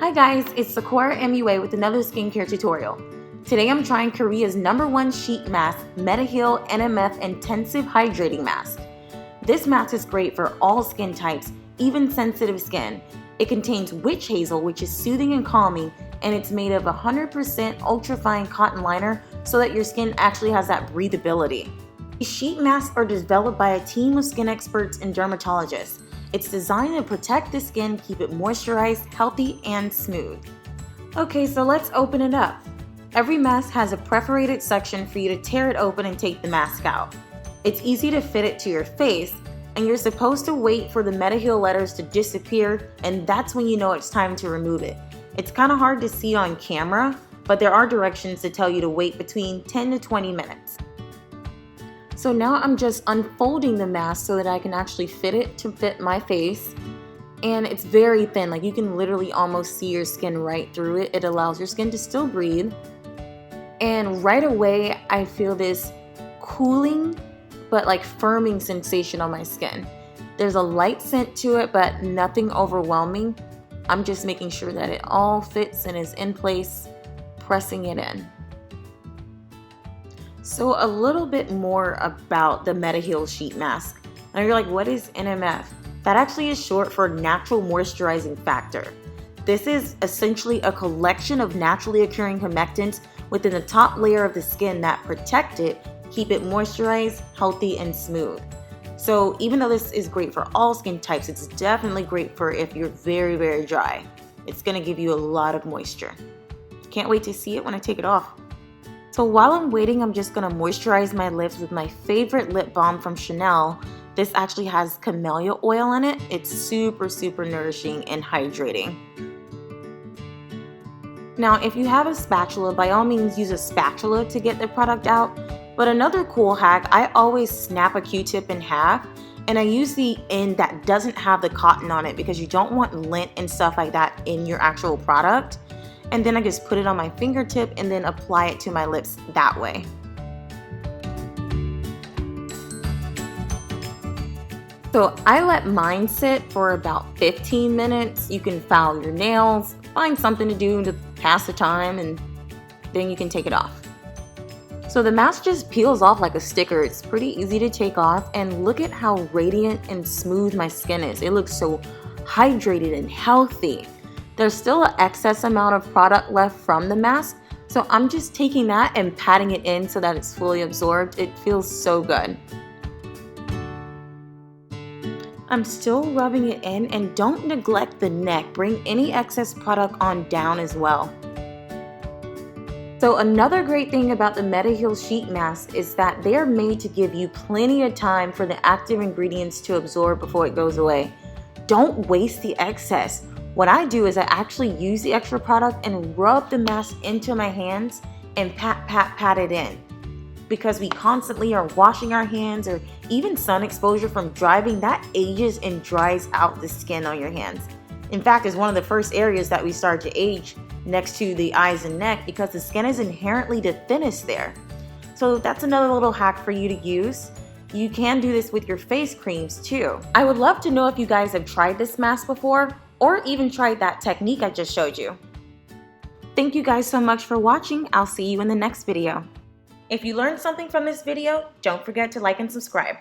Hi guys, it's SUQURAMUA with another skincare tutorial. Today I'm trying Korea's #1 sheet mask, Mediheal NMF Intensive Hydrating Mask. This mask is great for all skin types, even sensitive skin. It contains witch hazel, which is soothing and calming, and it's made of 100% ultrafine cotton liner so that your skin actually has that breathability. These sheet masks are developed by a team of skin experts and dermatologists. It's designed to protect the skin, keep it moisturized, healthy, and smooth. Okay, so let's open it up. Every mask has a perforated section for you to tear it open and take the mask out. It's easy to fit it to your face, and you're supposed to wait for the Mediheal letters to disappear, and that's when you know it's time to remove it. It's kind of hard to see on camera, but there are directions to tell you to wait between 10 to 20 minutes. So now I'm just unfolding the mask so that I can actually fit it to fit my face. And it's very thin, like you can literally almost see your skin right through it. It allows your skin to still breathe. And right away, I feel this cooling, but like firming sensation on my skin. There's a light scent to it, but nothing overwhelming. I'm just making sure that it all fits and is in place, pressing it in. So a little bit more about the Mediheal sheet mask. And you're like, what is NMF? That actually is short for Natural Moisturizing Factor. This is essentially a collection of naturally occurring humectants within the top layer of the skin that protect it, keep it moisturized, healthy, and smooth. So even though this is great for all skin types, it's definitely great for if you're very, very dry. It's gonna give you a lot of moisture. Can't wait to see it when I take it off. So while I'm waiting, I'm just gonna moisturize my lips with my favorite lip balm from Chanel. This actually has camellia oil in it. It's super, super nourishing and hydrating. Now, if you have a spatula, by all means use a spatula to get the product out. But another cool hack, I always snap a Q-tip in half, and I use the end that doesn't have the cotton on it because you don't want lint and stuff like that in your actual product. And then I just put it on my fingertip and then apply it to my lips that way. So I let mine sit for about 15 minutes. You can file your nails, find something to do to pass the time, and then you can take it off. So the mask just peels off like a sticker. It's pretty easy to take off, and look at how radiant and smooth my skin is. It looks so hydrated and healthy. There's still an excess amount of product left from the mask, so I'm just taking that and patting it in so that it's fully absorbed. It feels so good. I'm still rubbing it in, and don't neglect the neck. Bring any excess product on down as well. So another great thing about the Mediheal sheet mask is that they are made to give you plenty of time for the active ingredients to absorb before it goes away. Don't waste the excess. What I do is I actually use the extra product and rub the mask into my hands and pat it in. Because we constantly are washing our hands, or even sun exposure from driving, that ages and dries out the skin on your hands. In fact, it's one of the first areas that we start to age next to the eyes and neck because the skin is inherently the thinnest there. So that's another little hack for you to use. You can do this with your face creams too. I would love to know if you guys have tried this mask before, or even tried that technique I just showed you. Thank you guys so much for watching. I'll see you in the next video. If you learned something from this video, don't forget to like and subscribe.